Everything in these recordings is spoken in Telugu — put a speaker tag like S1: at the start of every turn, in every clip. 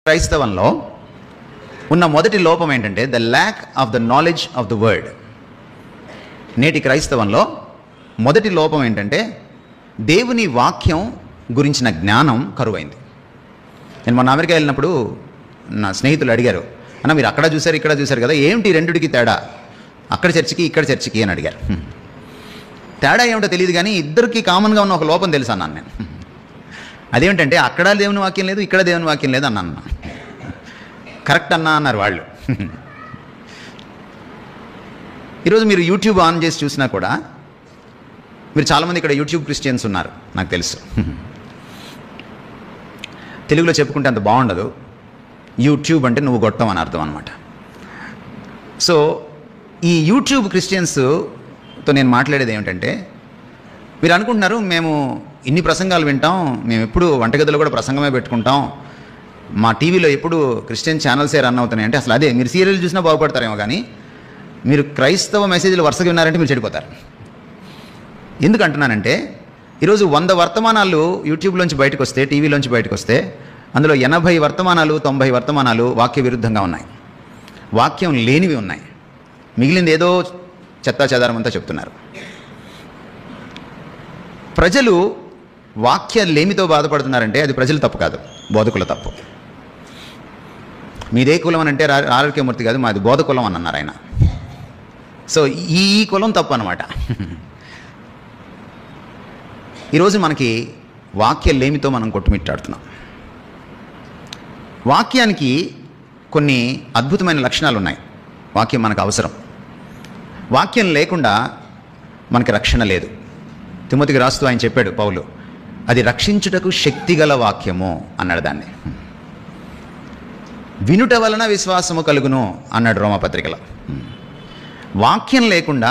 S1: క్రైస్తవంలో ఉన్న మొదటి లోపం ఏంటంటే the lack of the knowledge of the word. నేటి క్రైస్తవంలో మొదటి లోపం ఏంటంటే దేవుని వాక్యం గురించిన జ్ఞానం కరువైంది. నేను మొన్న అమెరికా వెళ్ళినప్పుడు నా స్నేహితులు అడిగారు, అన్న మీరు అక్కడ చూశారు ఇక్కడ చూశారు కదా, ఏమిటి రెండిటికి తేడా, అక్కడ చర్చికి ఇక్కడ చర్చికి అని అడిగారు. తేడా ఏమిటో తెలియదు కానీ ఇద్దరికి కామన్గా ఉన్న ఒక లోపం తెలుసు అన్నాను నేను. అదేమిటంటే అక్కడ దేవుని వాక్యం లేదు ఇక్కడ దేవుని వాక్యం లేదు అన్నాను. కరెక్ట్ అన్నా అన్నారు వాళ్ళు. ఈరోజు మీరు యూట్యూబ్ ఆన్ చేసి చూసినా కూడా మీరు చాలామంది ఇక్కడ యూట్యూబ్ క్రిస్టియన్స్ ఉన్నారు నాకు తెలుసు. తెలుగులో చెప్పుకుంటే అంత బాగుండదు. యూట్యూబ్ అంటే నువ్వు గొట్టం అని అర్థం అనమాట. సో ఈ యూట్యూబ్ క్రిస్టియన్స్తో నేను మాట్లాడేది ఏమిటంటే, మీరు అనుకుంటున్నారు మేము ఇన్ని ప్రసంగాలు వింటాం, మేము ఎప్పుడు వంటగదిలో కూడా ప్రసంగమే పెట్టుకుంటాం, మా టీవీలో ఎప్పుడు క్రిస్టియన్ ఛానల్సే రన్ అవుతున్నాయి అంటే అసలు అదే మీరు సీరియల్ చూసినా బాగుపడతారేమో కానీ మీరు క్రైస్తవ మెసేజ్లు వరుసగా విన్నారంటే మీరు చెడిపోతారు. ఎందుకు అంటున్నానంటే ఈరోజు 100 వర్తమానాలు యూట్యూబ్లోంచి బయటకు వస్తే, టీవీలోంచి బయటకు వస్తే అందులో 80 వర్తమానాలు 90 వర్తమానాలు వాక్య విరుద్ధంగా ఉన్నాయి, వాక్యం లేనివి ఉన్నాయి, మిగిలింది ఏదో చెత్తా చెదారమంతా చెప్తున్నారు. ప్రజలు వాక్య లేమితో బాధపడుతున్నారంటే అది ప్రజలు తప్పు కాదు, బోధకుల తప్పు. మీదే కులం అని అంటే ఆరోగ్యమూర్తి కాదు, మాది బోధ కులం అని అన్నారు ఆయన. సో ఈ కులం తప్పు అన్నమాట. ఈరోజు మనకి వాక్య లేమితో మనం కొట్టుమిట్టాడుతున్నాం. వాక్యానికి కొన్ని అద్భుతమైన లక్షణాలు ఉన్నాయి. వాక్యం మనకు అవసరం. వాక్యం లేకుండా మనకి రక్షణ లేదు. తిమోతికి రాస్తూ ఆయన చెప్పాడు పౌలు, అది రక్షించుటకు శక్తిగల వాక్యము అన్నాడు దాన్ని. వినుట వలన విశ్వాసము కలుగును అన్నాడు రోమపత్రికలో. వాక్యం లేకుండా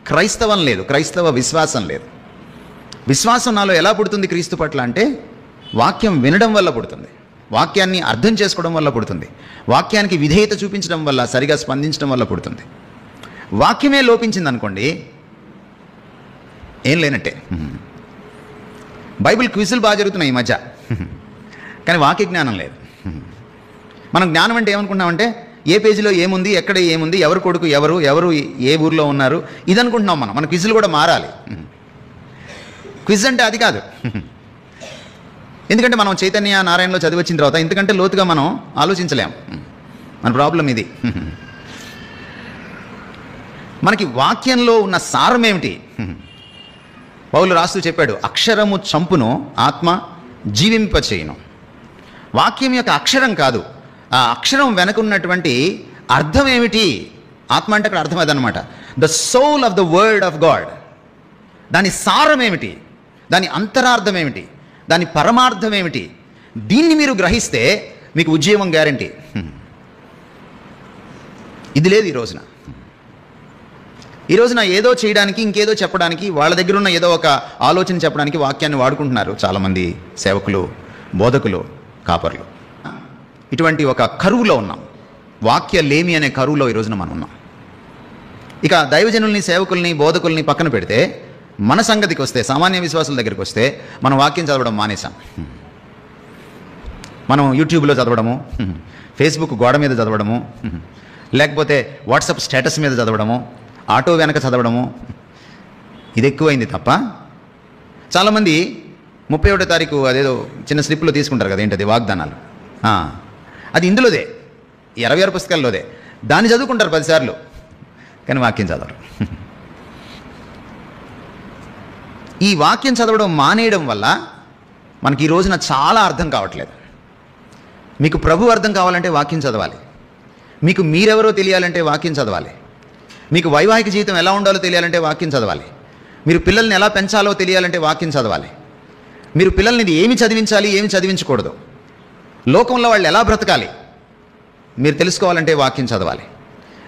S1: క్రైస్తవం లేదు, క్రైస్తవ విశ్వాసం లేదు. విశ్వాసం నాలో ఎలా పుడుతుంది క్రీస్తు పట్ల అంటే వాక్యం వినడం వల్ల పుడుతుంది, వాక్యాన్ని అర్థం చేసుకోవడం వల్ల పుడుతుంది, వాక్యానికి విధేయత చూపించడం వల్ల, సరిగా స్పందించడం వల్ల పుడుతుంది. వాక్యమే లోపించింది అనుకోండి ఏం లేనట్టే. బైబిల్ క్విజులు బాగా జరుగుతున్నాయి ఈ మధ్య, కానీ వాక్య జ్ఞానం లేదు. మనం జ్ఞానం అంటే ఏమనుకుంటున్నామంటే ఏ పేజీలో ఏముంది, ఎక్కడ ఏముంది, ఎవరు కొడుకు ఎవరు, ఎవరు ఏ ఊర్లో ఉన్నారు, ఇది అనుకుంటున్నాం మనం. మన క్విజులు కూడా మారాలి. క్విజ్ అంటే అది కాదు. ఎందుకంటే మనం చైతన్య నారాయణలో చదివి వచ్చిన తర్వాత ఇంతకంటే లోతుగా మనం ఆలోచించలేం. మన ప్రాబ్లం ఇది. మనకి వాక్యంలో ఉన్న సారం ఏమిటి? పౌలు రాస్తూ చెప్పాడు, అక్షరము చంపును, ఆత్మ జీవింపచేయును. వాక్యం యొక్క అక్షరం కాదు, ఆ అక్షరం వెనకున్నటువంటి అర్థం ఏమిటి? ఆత్మ అంటే అక్కడ అర్థం అదనమాట. The soul of the word of God. దాని సారం ఏమిటి, దాని అంతరార్థం ఏమిటి, దాని పరమార్థం ఏమిటి? దీన్ని మీరు గ్రహిస్తే మీకు ఉద్యోగం గ్యారంటీ. ఇది లేదు ఈ రోజున ఏదో చేయడానికి, ఇంకేదో చెప్పడానికి, వాళ్ళ దగ్గర ఉన్న ఏదో ఒక ఆలోచన చెప్పడానికి వాక్యాన్ని వాడుకుంటున్నారు చాలామంది సేవకులు, బోధకులు, కాపర్లు. ఇటువంటి ఒక కరువులో ఉన్నాం. వాక్య లేమి అనే కరువులో ఈ రోజున మనం ఉన్నాం. ఇక దైవజనుల్ని, సేవకుల్ని, బోధకుల్ని పక్కన పెడితే మన సంగతికి వస్తే, సామాన్య విశ్వాసుల దగ్గరికి వస్తే మనం వాక్యం చదవడం మానేసాం. మనం యూట్యూబ్లో చదవడము, ఫేస్బుక్ గోడ మీద చదవడము, లేకపోతే వాట్సాప్ స్టేటస్ మీద చదవడము, ఆటో వెనక చదవడము, ఇది ఎక్కువైంది తప్ప చాలామంది 31వ తారీఖు అదేదో చిన్న స్లిప్లో తీసుకుంటారు కదా, ఏంటది వాగ్దానాలు, అది ఇందులోదే, 26 పుస్తకాల్లోదే. దాన్ని చదువుకుంటారు 10 సార్లు, కానీ వాక్యం చదవరు. ఈ వాక్యం చదవడం మానేయడం వల్ల మనకి ఈ రోజున చాలా అర్థం కావట్లేదు. మీకు ప్రభు అర్థం కావాలంటే వాక్యం చదవాలి, మీకు మీరెవరో తెలియాలంటే వాక్యం చదవాలి, మీకు వైవాహిక జీవితం ఎలా ఉండాలో తెలియాలంటే వాక్యం చదవాలి, మీరు పిల్లల్ని ఎలా పెంచాలో తెలియాలంటే వాక్యం చదవాలి, మీరు పిల్లల్ని ఏమి చదివించాలి, ఏమి చదివించకూడదు, లోకంలో వాళ్ళు ఎలా బ్రతకాలి మీరు తెలుసుకోవాలంటే వాక్యం చదవాలి,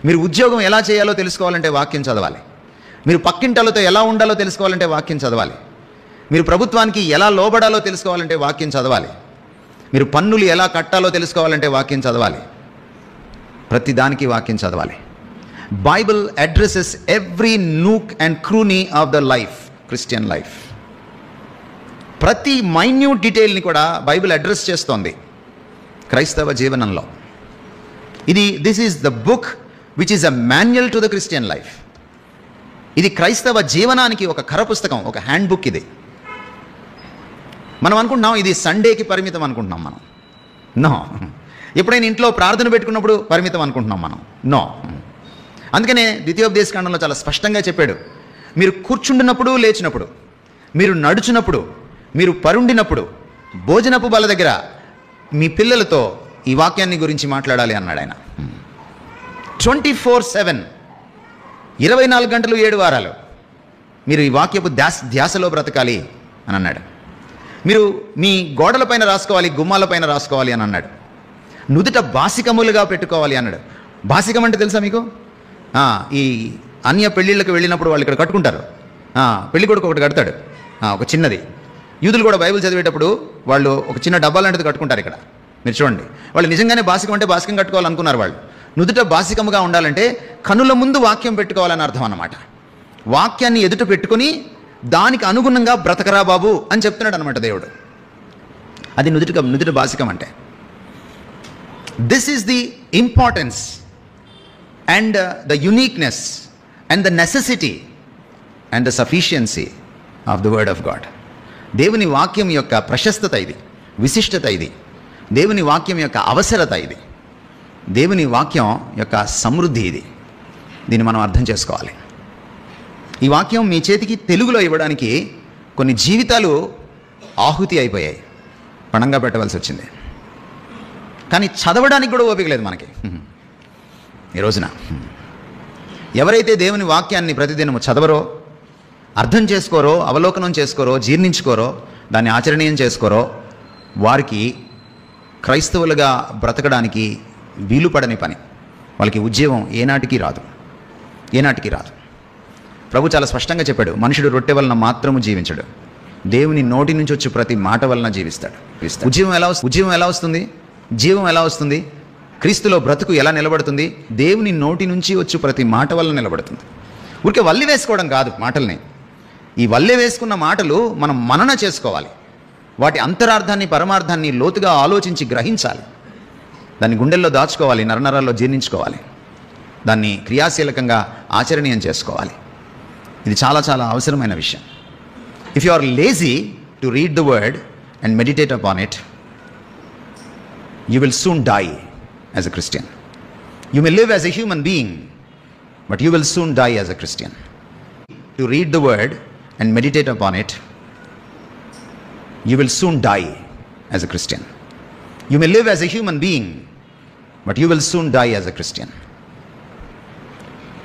S1: మీరు ఉద్యోగం ఎలా చేయాలో తెలుసుకోవాలంటే వాక్యం చదవాలి, మీరు పక్కింటలతో ఎలా ఉండాలో తెలుసుకోవాలంటే వాక్యం చదవాలి, మీరు ప్రభుత్వానికి ఎలా లోబడాలో తెలుసుకోవాలంటే వాక్యం చదవాలి, మీరు పన్నులు ఎలా కట్టాలో తెలుసుకోవాలంటే వాక్యం చదవాలి. ప్రతిదానికి వాక్యం చదవాలి. Bible addresses every nook and cranny of the life, Christian life. ప్రతి మైన్యూట్ డీటెయిల్ని కూడా బైబిల్ అడ్రస్ చేస్తోంది. క్రైస్తవ జీవనంలో. This is the book which is a manual to the Christian life. ఇది క్రైస్తవ జీవనానికి ఒక కరపుస్తకం, ఒక హ్యాండ్ బుక్. ఇది మనం అనుకుంటున్నాం ఇది సండేకి పరిమితం అనుకుంటున్నాం మనం. నో. ఎప్పుడైనా ఇంట్లో ప్రార్థన పెట్టుకున్నప్పుడు పరిమితం అనుకుంటున్నాం మనం. నో. అందుకనే ద్వితీయోపదేశకాండంలో చాలా స్పష్టంగా చెప్పాడు, మీరు కూర్చుండినప్పుడు, లేచినప్పుడు, మీరు నడుచున్నప్పుడు, మీరు పరుండినప్పుడు, భోజనపు బల దగ్గర మీ పిల్లలతో ఈ వాక్యాన్ని గురించి మాట్లాడాలి అన్నాడు ఆయన. 24/7 24 గంటలు 7 వారాలు మీరు ఈ వాక్యపు ధ్యాసలో బ్రతకాలి అని అన్నాడు. మీరు మీ గోడలపైన రాసుకోవాలి, గుమ్మాలపైన రాసుకోవాలి అని అన్నాడు. నుదుట బాసికములుగా పెట్టుకోవాలి అన్నాడు. బాసికం అంటే తెలుసా మీకు? ఈ అన్య పెళ్ళిళ్ళకి వెళ్ళినప్పుడు వాళ్ళు ఇక్కడ కట్టుకుంటారు. పెళ్లి కొడుకు ఒకటి కడతాడు, ఒక చిన్నది. యూదులు కూడా బైబిల్ చదివేటప్పుడు వాళ్ళు ఒక చిన్న డబ్బా లాంటిది కట్టుకుంటారు. ఇక్కడ మీరు చూడండి, వాళ్ళు నిజంగానే బాసికం అంటే బాసికం కట్టుకోవాలనుకున్నారు. వాళ్ళు నుదుట బాసికముగా ఉండాలంటే కనుల ముందు వాక్యం పెట్టుకోవాలని అర్థం అన్నమాట. వాక్యాన్ని ఎదుట పెట్టుకుని దానికి అనుగుణంగా బ్రతకరా బాబు అని చెప్తున్నాడు అనమాట దేవుడు. అది నుదుట బాసికం అంటే. This is the importance and the uniqueness and the necessity and the sufficiency of the word of God. దేవుని వాక్యం యొక్క ప్రశస్తత ఇది, విశిష్టత ఇది, దేవుని వాక్యం యొక్క అవసరత ఇది, దేవుని వాక్యం యొక్క సమృద్ధి ఇది. దీన్ని మనం అర్థం చేసుకోవాలి. ఈ వాక్యం మీ చేతికి తెలుగులో ఇవ్వడానికి కొన్ని జీవితాలు ఆహుతి అయిపోయాయి, పణంగా పెట్టవలసి వచ్చింది. కానీ చదవడానికి కూడా ఓపిక లేదు మనకి ఈ రోజున. ఎవరైతే దేవుని వాక్యాన్ని ప్రతిదినము చదవరో, అర్థం చేసుకోరో, అవలోకనం చేసుకోరో, జీర్ణించుకోరో, దాన్ని ఆచరణీయం చేసుకోరో, వారికి క్రైస్తవులుగా బ్రతకడానికి వీలుపడని పని. వాళ్ళకి ఉద్యోగం ఏనాటికి రాదు. ప్రభు చాలా స్పష్టంగా చెప్పాడు, మనుషుడు రొట్టె వలన మాత్రము జీవించడు, దేవుని నోటి నుంచి వచ్చి ప్రతి మాట వలన జీవిస్తాడు. ఉద్యోగం ఎలా వస్తుంది? జీవం ఎలా వస్తుంది? క్రీస్తులో బ్రతుకు ఎలా నిలబడుతుంది? దేవుని నోటి నుంచి వచ్చి ప్రతి మాట వలన నిలబడుతుంది. ఊరికే వల్లి వేసుకోవడం కాదు మాటల్ని. ఈ వల్లె వేసుకున్న మాటలు మనం మనన చేసుకోవాలి. వాటి అంతరార్థాన్ని, పరమార్థాన్ని లోతుగా ఆలోచించి గ్రహించాలి. దాన్ని గుండెల్లో దాచుకోవాలి, నరనరాల్లో జీర్ణించుకోవాలి, దాన్ని క్రియాశీలకంగా ఆచరణీయం చేసుకోవాలి. ఇది చాలా చాలా అవసరమైన విషయం. If you are lazy to read the word and meditate upon it, you will soon die as a Christian. You may live as a human being, but you will soon die as a Christian. To read the word and meditate upon it, you will soon die as a Christian. You may live as a human being, but you will soon die as a Christian.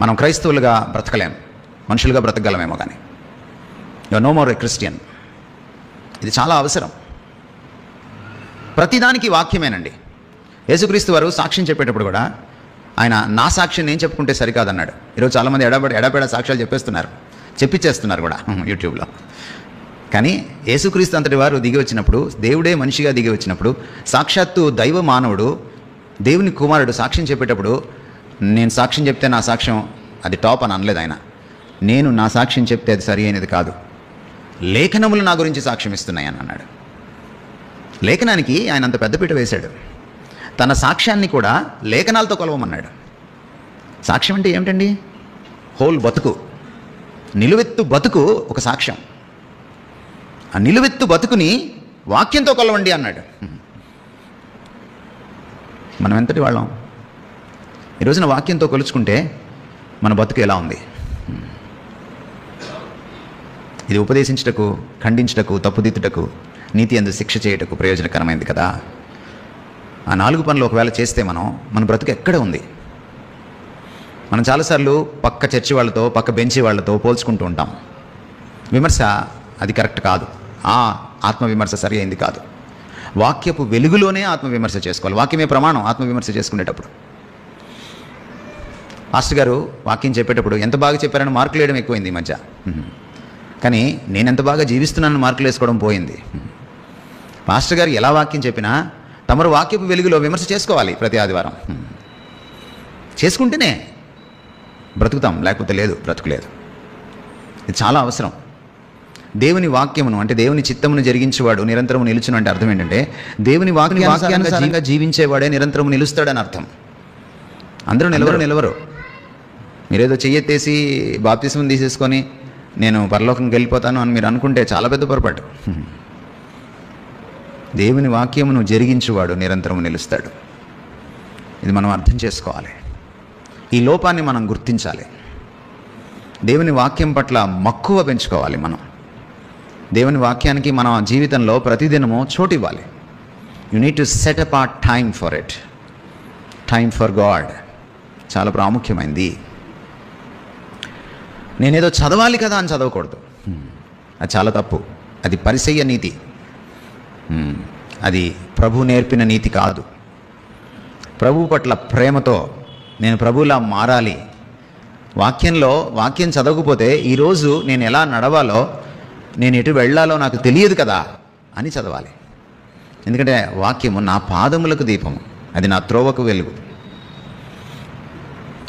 S1: మనం క్రైస్తవులుగా బ్రతకలేం, మనుషులుగా బ్రతకగలమేమో కానీ you are no more a Christian. ఇది చాలా అవసరం. ప్రతిదానికి వాక్యమేనండి. యేసుక్రీస్తు వారు సాక్ష్యం చెప్పేటప్పుడు కూడా ఆయన నా సాక్ష్యం నేను చెప్పుకుంటే సరికాదన్నాడు. ఈరోజు చాలామంది ఎడాపెడా సాక్ష్యాలు చెప్పించేస్తున్నారు కూడా యూట్యూబ్లో. కానీ యేసుక్రీస్తు అంతటి వారు దిగి వచ్చినప్పుడు, దేవుడే మనిషిగా దిగి వచ్చినప్పుడు, సాక్షాత్తు దైవ మానవుడు, దేవుని కుమారుడు సాక్ష్యం చెప్పేటప్పుడు, నేను సాక్ష్యం చెప్తే నా సాక్ష్యం అది టాప్ అని అనలేదు ఆయన. నేను నా సాక్ష్యం చెప్తే అది సరి అయినది కాదు, లేఖనములు నా గురించి సాక్ష్యం ఇస్తున్నాయి అని అన్నాడు. లేఖనానికి ఆయన అంత పెద్దపీట వేశాడు. తన సాక్ష్యాన్ని కూడా లేఖనాలతో కొలవమన్నాడు. సాక్ష్యం అంటే ఏమిటండి? హోల్ బతుకు, నిలువెత్తు బతుకు ఒక సాక్ష్యం. ఆ నిలువెత్తు బతుకుని వాక్యంతో కొలవండి అన్నాడు. మనం ఎంతటి వాళ్ళం? ఈ రోజున వాక్యంతో కొలుచుకుంటే మన బతుకు ఎలా ఉంది? ఇది ఉపదేశించుటకు, ఖండించుటకు, తప్పుదిద్దుటకు, నీతి యందు శిక్ష చేయుటకు ప్రయోజనకరమైంది కదా. ఆ 4 పనులు ఒకవేళ చేస్తే మన బ్రతుకు ఎక్కడ ఉంది? మనం చాలాసార్లు పక్క చర్చి వాళ్ళతో, పక్క బెంచి వాళ్ళతో పోల్చుకుంటూ ఉంటాం. విమర్శ అది కరెక్ట్ కాదు. ఆత్మవిమర్శ సరి అయింది కాదు. వాక్యపు వెలుగులోనే ఆత్మవిమర్శ చేసుకోవాలి. వాక్యమే ప్రమాణం ఆత్మవిమర్శ చేసుకునేటప్పుడు. పాస్టర్ గారు వాక్యం చెప్పేటప్పుడు ఎంత బాగా చెప్పారని మార్కులు వేయడం ఎక్కువైంది ఈ మధ్య. కానీ నేను ఎంత బాగా జీవిస్తున్నానని మార్కులు వేసుకోవడం పోయింది. పాస్టర్ గారు ఎలా వాక్యం చెప్పినా తమరు వాక్యపు వెలుగులో విమర్శ చేసుకోవాలి ప్రతి ఆదివారం. చేసుకుంటేనే బ్రతుకుతాం, లేకపోతే లేదు, బ్రతుకులేదు. ఇది చాలా అవసరం. దేవుని వాక్యమును అంటే దేవుని చిత్తమును జరిగించేవాడు నిరంతరము నిలుచును అంటే అర్థం ఏంటంటే దేవుని వాక్యానుసారంగా జీవించేవాడే నిరంతరము నిలుస్తాడని అర్థం. అందరూ నిలవరు. మీరేదో చెయ్యెత్తేసి బాప్తిస్మం తీసేసుకొని నేను పరలోకంకి వెళ్ళిపోతాను అని మీరు అనుకుంటే చాలా పెద్ద పొరపాటు. దేవుని వాక్యమును జరిగించువాడు నిరంతరము నిలుస్తాడు. ఇది మనం అర్థం చేసుకోవాలి. ఈ లోపాన్ని మనం గుర్తించాలి. దేవుని వాక్యం పట్ల మక్కువ పెంచుకోవాలి. మనం దేవుని వాక్యానికి మన జీవితంలో ప్రతిదినము చోటు ఇవ్వాలి. You need to set apart time for it. Time for God చాలా ప్రాముఖ్యమైంది. నేనేదో చదవాలి కదా అని చదవకూడదు. అది చాలా తప్పు. అది పరిసయ్య నీతి. అది ప్రభు నేర్పిన నీతి కాదు. ప్రభు పట్ల ప్రేమతో నేను ప్రభువులా మారాలి. వాక్యం చదవకపోతే ఈరోజు నేను ఎలా నడవాలో, నేను ఎటు వెళ్ళాలో నాకు తెలియదు కదా అని చదవాలి. ఎందుకంటే వాక్యము నా పాదములకు దీపము, అది నా త్రోవకు వెలుగు.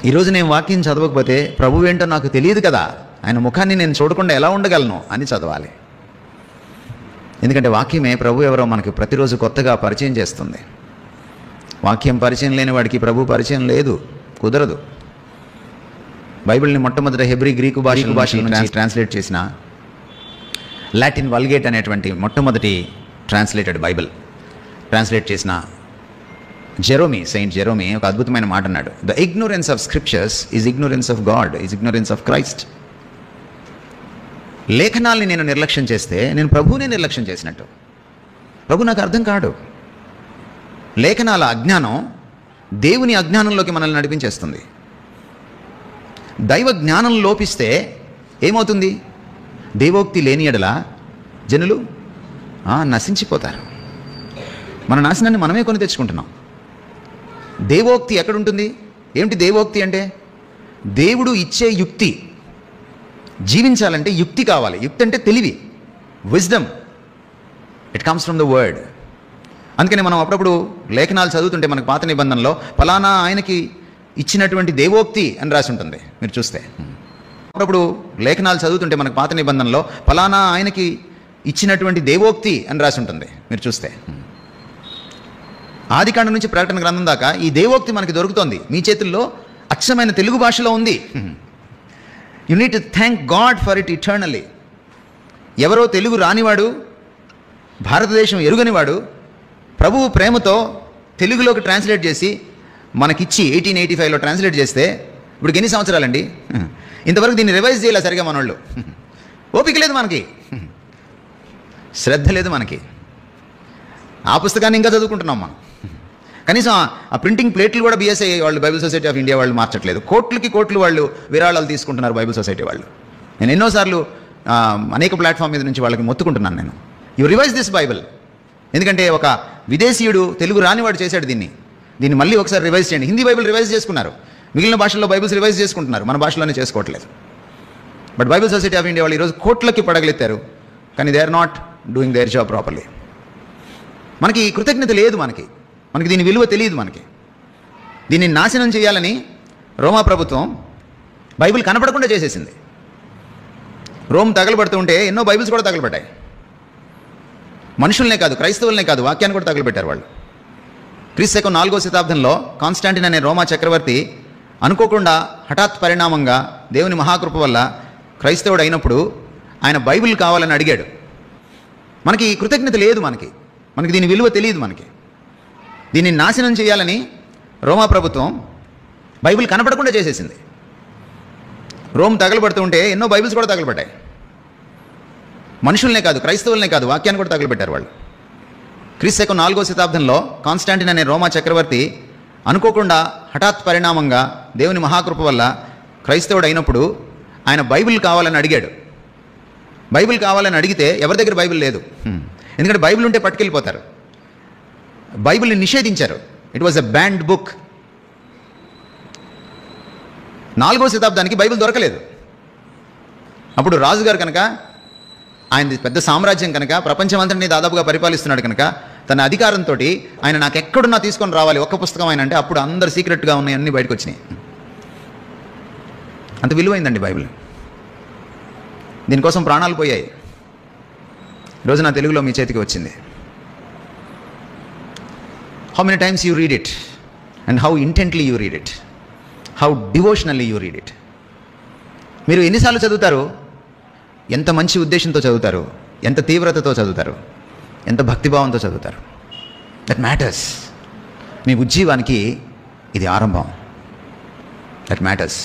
S1: ఈరోజు నేను వాక్యం చదవకపోతే ప్రభు ఏంటో నాకు తెలియదు కదా, ఆయన ముఖాన్ని నేను చూడకుండా ఎలా ఉండగలను అని చదవాలి. ఎందుకంటే వాక్యమే ప్రభు ఎవరో మనకి ప్రతిరోజు కొత్తగా పరిచయం చేస్తుంది. వాక్యం పరిచయం లేని వాడికి ప్రభు పరిచయం లేదు, కుదరదు. బైబిల్ని మొట్టమొదట హెబ్రీ గ్రీకు భాష ట్రాన్స్లేట్ చేసిన లాటిన్ వల్గేట్ అనేటువంటి మొట్టమొదటి ట్రాన్స్లేటెడ్ బైబిల్ ట్రాన్స్లేట్ చేసిన సెయింట్ జెరోమీ ఒక అద్భుతమైన మాట అన్నాడు. The ignorance of scriptures is ignorance of God, is ignorance of Christ. లేఖనాల్ని నేను నిర్లక్ష్యం చేస్తే నేను ప్రభువునే నిర్లక్ష్యం చేసినట్టు. ప్రభు నాకు అర్థం కాడు. లేఖనాల అజ్ఞానం దేవుని అజ్ఞానంలోకి మనల్ని నడిపించేస్తుంది. దైవ జ్ఞానం లోపిస్తే ఏమవుతుంది? దేవోక్తి లేని ఎడల జనులు నశించిపోతారు. మన నాశనాన్ని మనమే కొని తెచ్చుకుంటున్నాం. దేవోక్తి ఎక్కడుంటుంది? ఏమిటి దేవోక్తి అంటే? దేవుడు ఇచ్చే యుక్తి. జీవించాలంటే యుక్తి కావాలి. యుక్తి అంటే తెలివి, wisdom. It comes from the word. అందుకని మనం అప్పుడప్పుడు లేఖనాలు చదువుతుంటే మనకు పాత నిబంధనలో ఫలానా ఆయనకి ఇచ్చినటువంటి దేవోక్తి అని రాసి ఉంటుంది. మీరు చూస్తే అప్పుడప్పుడు లేఖనాలు చదువుతుంటే మనకు పాత నిబంధనలో ఫలానా ఆయనకి ఇచ్చినటువంటి దేవోక్తి అని రాసి ఉంటుంది. మీరు చూస్తే ఆదికాండం నుంచి ప్రకటన గ్రంథం దాకా ఈ దేవోక్తి మనకి దొరుకుతుంది. మీ చేతుల్లో అచ్చమైన తెలుగు భాషలో ఉంది. You need to thank God for it eternally. ఎవరో తెలుగు రానివాడు, భారతదేశం ఎరుగనివాడు ప్రభువు ప్రేమతో తెలుగులోకి ట్రాన్స్లేట్ చేసి మనకిచ్చి 1885లో ట్రాన్స్లేట్ చేస్తే ఇప్పుడు ఎన్ని సంవత్సరాలండి? ఇంతవరకు దీన్ని రివైజ్ చేయాలి సరిగా మనోళ్ళు. ఓపిక లేదు మనకి, శ్రద్ధ లేదు మనకి. ఆ పుస్తకాన్ని ఇంకా చదువుకుంటున్నాం మనం. కనీసం ఆ ప్రింటింగ్ ప్లేట్లు కూడా BSI వాళ్ళు, బైబిల్ సొసైటీ ఆఫ్ ఇండియా వాళ్ళు మార్చట్లేదు. కోట్లు వాళ్ళు విరాళాలు తీసుకుంటున్నారు బైబిల్ సొసైటీ వాళ్ళు. నేను ఎన్నోసార్లు అనేక ప్లాట్ఫామ్ మీద నుంచి వాళ్ళకి మొత్తుకుంటున్నాను. నేను యు రివైజ్ దిస్ బైబిల్. ఎందుకంటే ఒక విదేశీయుడు తెలుగు రానివాడు చేశాడు దీన్ని మళ్ళీ ఒకసారి రివైజ్ చేయండి. హిందీ బైబిల్ రివైజ్ చేసుకున్నారు, మిగిలిన భాషల్లో బైబిల్స్ రివైజ్ చేసుకుంటున్నారు, మన భాషలోనే చేసుకోవట్లేదు. But Bible Society of India వాళ్ళు ఈరోజు కోట్లకి పడగలెత్తారు, కానీ they are not doing their job properly. మనకి కృతజ్ఞత లేదు. మనకి దీని విలువ తెలియదు. దీన్ని నాశనం చేయాలని రోమా ప్రభుత్వం బైబిల్ కనపడకుండా చేసేసింది. రోమ్ తగలబడుతుంటే ఎన్నో బైబిల్స్ కూడా తగలబడ్డాయి. మనుషులనే కాదు, క్రైస్తవులనే కాదు, వాక్యాన్ని కూడా తగలబెట్టారు వాళ్ళు. క్రీస్తు 4వ శతాబ్దంలో కాన్స్టాంటిన్ అనే రోమా చక్రవర్తి అనుకోకుండా హఠాత్ పరిణామంగా దేవుని మహాకృప వల్ల క్రైస్తవుడు అయినప్పుడు ఆయన బైబిల్ కావాలని అడిగాడు. మనకి కృతజ్ఞత లేదు. మనకి దీని విలువ తెలియదు. దీన్ని నాశనం చేయాలని రోమా ప్రభుత్వం బైబిల్ కనపడకుండా చేసేసింది. రోమ్ తగలబడుతుంటే ఎన్నో బైబిల్స్ కూడా తగలబడ్డాయి. మనుషులనే కాదు, క్రైస్తవులనే కాదు, వాక్యాన్ని కూడా తగలబెట్టారు వాళ్ళు. క్రీస్తు 4వ శతాబ్దంలో కాన్స్టాంటిన్ అనే రోమా చక్రవర్తి అనుకోకుండా హఠాత్ పరిణామంగా దేవుని మహాకృప వల్ల క్రైస్తవుడు అయినప్పుడు ఆయన బైబిల్ కావాలని అడిగాడు. బైబిల్ కావాలని అడిగితే ఎవరి దగ్గర బైబిల్ లేదు. ఎందుకంటే బైబిల్ ఉంటే పట్టుకెళ్ళిపోతారు. బైబిల్ని నిషేధించారు. It was a banned book. 4వ శతాబ్దానికి బైబిల్ దొరకలేదు. అప్పుడు రాజుగారు కనుక, ఆయనది పెద్ద సామ్రాజ్యం కనుక, ప్రపంచమంతటిని దాదాపుగా పరిపాలిస్తున్నాడు కనుక, తన అధికారంతో ఆయన నాకు ఎక్కడున్నా తీసుకొని రావాలి ఒక్క పుస్తకం ఆయన అంటే, అప్పుడు అందరు సీక్రెట్గా ఉన్నాయి అన్నీ బయటకు వచ్చినాయి. అంత విలువైందండి బైబిల్. దీనికోసం ప్రాణాలు పోయాయి. ఈరోజు నా తెలుగులో మీ చేతికి వచ్చింది. How many times you read it and how intently you read it, how devotionally you read it. మీరు ఎన్నిసార్లు చదువుతారు, ఎంత మంచి ఉద్దేశంతో చదువుతారు, ఎంత తీవ్రతతో చదువుతారు, ఎంత భక్తిభావంతో చదువుతారు. That matters. మీ ఉజ్జీవానికి ఇది ఆరంభం. That matters.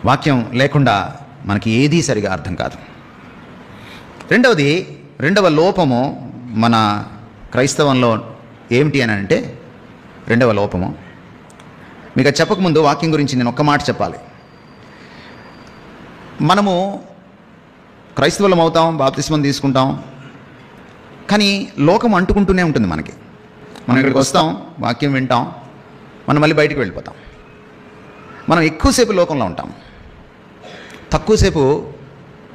S1: వాక్యం లేకుండా మనకి ఏదీ సరిగా అర్థం కాదు. రెండవ లోపము మన క్రైస్తవంలో ఏమిటి అని అంటే, రెండవ లోపము మీకు అది చెప్పకముందు వాక్యం గురించి నేను ఒక్క మాట చెప్పాలి. మనము క్రైస్తవులం అవుతాం, బాప్తిస్మం తీసుకుంటాం, కానీ లోకం అంటుకుంటూనే ఉంటుంది మనకి. మనం ఇక్కడికి వస్తాం, వాక్యం వింటాం, మనం మళ్ళీ బయటికి వెళ్ళిపోతాం. మనం ఎక్కువసేపు లోకంలో ఉంటాం, తక్కువసేపు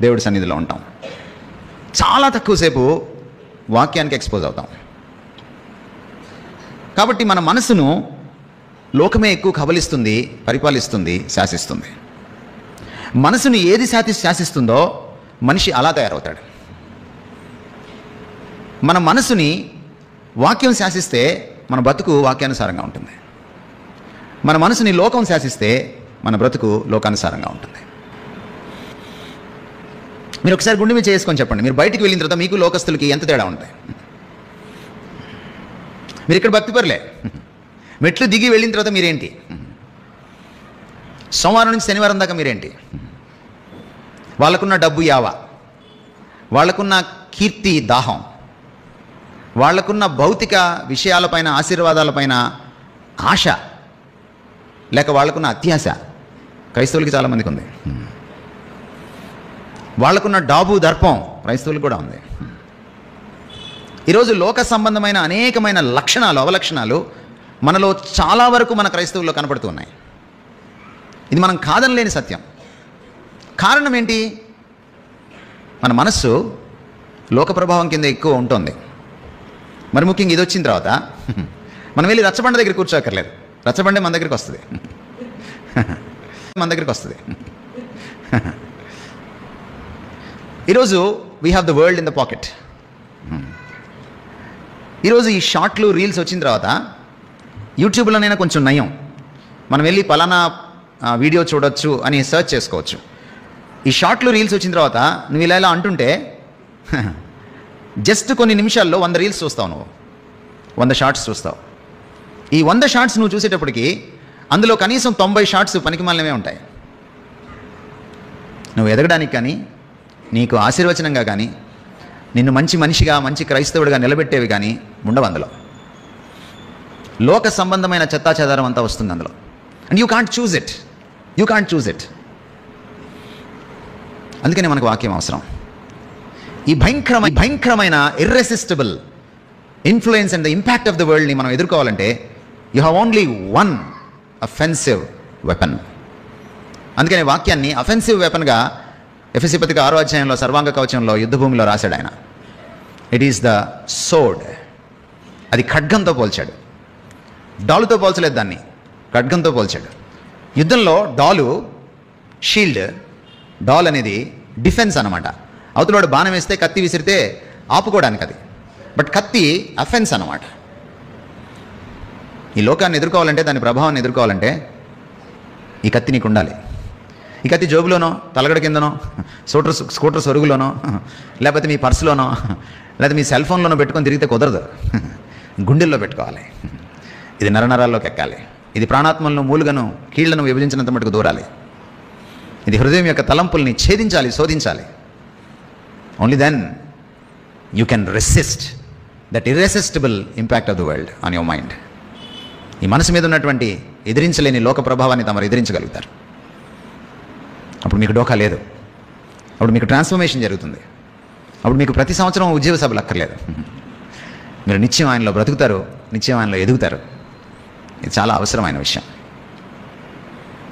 S1: దేవుడి సన్నిధిలో ఉంటాం, చాలా తక్కువసేపు వాక్యానికి ఎక్స్పోజ్ అవుతాం. కాబట్టి మన మనసును లోకమే ఎక్కువ కబలిస్తుంది, పరిపాలిస్తుంది, శాసిస్తుంది. మనసుని ఏది శాసిస్తుందో మనిషి అలా తయారవుతాడు. మన మనసుని వాక్యం శాసిస్తే మన బ్రతుకు వాక్యానుసారంగా ఉంటుంది. మన మనసుని లోకం శాసిస్తే మన బ్రతుకు లోకానుసారంగా ఉంటుంది. మీరు ఒకసారి గుండె మీద చేసుకొని చెప్పండి, మీరు బయటికి వెళ్ళిన తర్వాత మీకు లోకస్తులకి ఎంత తేడా ఉంటాయి? మీరు ఇక్కడ భక్తిపరులే, మెట్లు దిగి వెళ్ళిన తర్వాత మీరేంటి? సోమవారం నుంచి శనివారం దాకా మీరేంటి? వాళ్ళకున్న డబ్బు యావ, వాళ్ళకున్న కీర్తి దాహం, వాళ్ళకున్న భౌతిక విషయాలపైన, ఆశీర్వాదాలపైన ఆశ, లేక వాళ్ళకున్న అత్యాశ క్రైస్తవులకి చాలామందికి ఉంది. వాళ్ళకున్న డాబు దర్పం క్రైస్తవులకు కూడా ఉంది. ఈరోజు లోక సంబంధమైన అనేకమైన లక్షణాలు, అవలక్షణాలు మనలో చాలా వరకు మన క్రైస్తవుల్లో కనపడుతూ ఉన్నాయి. ఇది మనం కాదనలేని సత్యం. కారణం ఏంటి? మన మనస్సు లోక ప్రభావం కింద ఎక్కువ ఉంటుంది. మరి ముఖ్యంగా ఇది వచ్చిన తర్వాత మనం వెళ్ళి రచ్చబండ దగ్గర కూర్చోక్కర్లేదు, రచ్చబండే మన దగ్గరికి వస్తుంది, మన దగ్గరికి వస్తుంది. ఈరోజు we have the world in the pocket. ఈరోజు ఈ షార్ట్లు, రీల్స్ వచ్చిన తర్వాత యూట్యూబ్లోనైనా కొంచెం నయం, మనం వెళ్ళి పలానా వీడియో చూడొచ్చు అని సెర్చ్ చేసుకోవచ్చు. ఈ షార్ట్లు, రీల్స్ వచ్చిన తర్వాత నువ్వు ఇలా అంటుంటే జస్ట్ కొన్ని నిమిషాల్లో 100 రీల్స్ చూస్తావు, నువ్వు 100 షార్ట్స్ చూస్తావు. ఈ 100 షార్ట్స్ నువ్వు చూసేటప్పటికి అందులో కనీసం 90 షార్ట్స్ పనికిమాలినవే ఉంటాయి. నువ్వు ఎదగడానికి కానీ, నీకు ఆశీర్వచనంగా కానీ, నిన్ను మంచి మనిషిగా, మంచి క్రైస్తవుడిగా నిలబెట్టేవి కానీ ఉండవు అందులో. లోక సంబంధమైన చెత్తా చెదారం అంతా వస్తుంది అందులో. And you can't choose it. అందుకనే మనకు వాక్యం అవసరం. ఈ భయంకరమైన irresistible influence and the impact of the వరల్డ్ని మనం ఎదుర్కోవాలంటే you have only one offensive weapon. అందుకనే వాక్యాన్ని అఫెన్సివ్ వెపన్గా ఎఫెసీ పత్రిక 6వ అధ్యాయంలో సర్వాంగ కవచంలో యుద్ధభూమిలో రాశాడు ఆయన. It is the sword. అది ఖడ్గంతో పోల్చాడు, డాలుతో పోల్చలేదు, దాన్ని ఖడ్గంతో పోల్చాడు. యుద్ధంలో డాలు షీల్డ్, డాల్ అనేది డిఫెన్స్ అనమాట. అవతలవాడు బాణం వేస్తే, కత్తి విసిరితే ఆపుకోవడానికి అది, బట్ కత్తి అఫెన్స్ అనమాట. ఈ లోకాన్ని ఎదుర్కోవాలంటే, దాని ప్రభావాన్ని ఎదుర్కోవాలంటే ఈ కత్తి నీకు ఉండాలి. ఈ కత్తి జోబులోనో, తలగడ కిందనో, స్కూటర్ సొరుగులోనో, లేకపోతే మీ పర్సులోనో, లేకపోతే మీ సెల్ ఫోన్లోనో పెట్టుకొని తిరిగితే కుదరదు. గుండెల్లో పెట్టుకోవాలి. ఇది నరనరాల్లోకి ఎక్కాలి. ఇది ప్రాణాత్మలను, మూలుగను, కీళ్లను విభజించినంత మటుకు దూరాలి. ఇది హృదయం యొక్క తలంపుల్ని ఛేదించాలి, శోధించాలి. Only then you can resist that irresistible impact of the world on your mind. ఈ మనసు మీద ఉన్నటువంటి ఎదిరించలేని లోక ప్రభావాన్ని తమరు ఎదిరించగలుగుతారు. అప్పుడు మీకు డోకా లేదు, అప్పుడు మీకు ట్రాన్స్ఫర్మేషన్ జరుగుతుంది, అప్పుడు మీకు ప్రతి సంవత్సరం ఉద్యోగ సభలు అక్కర్లేదు. మీరు నిత్యం ఆయనలో బ్రతుకుతారు, నిత్యం ఆయనలో ఎదుగుతారు. ఇది చాలా అవసరమైన విషయం.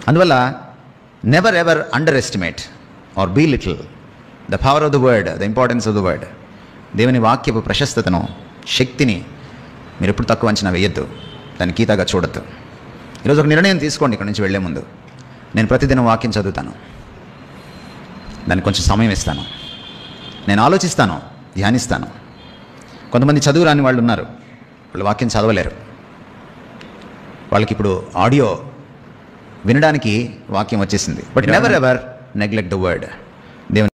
S1: అందువల్ల never ever underestimate or belittle the power of the word, the importance of the word. దేవుని వాక్యపు ప్రశస్తతను, శక్తిని మీరు ఎప్పుడు తక్కువ అంచనా వేయొద్దు, దాన్ని గీతగా చూడొద్దు. ఈరోజు ఒక నిర్ణయం తీసుకోండి. ఇక్కడి నుంచి వెళ్లే ముందు, నేను ప్రతిదినం వాక్యం చదువుతాను, దానికి కొంచెం సమయం ఇస్తాను. నేను ఆలోచిస్తాను, ధ్యానిస్తాను. కొంతమంది చదువు రాని వాళ్ళు ఉన్నారు, వాళ్ళు వాక్యం చదవలేరు. వాళ్ళకి ఇప్పుడు ఆడియో వినడానికి వాక్యం వచ్చేసింది. But never ever neglect the word.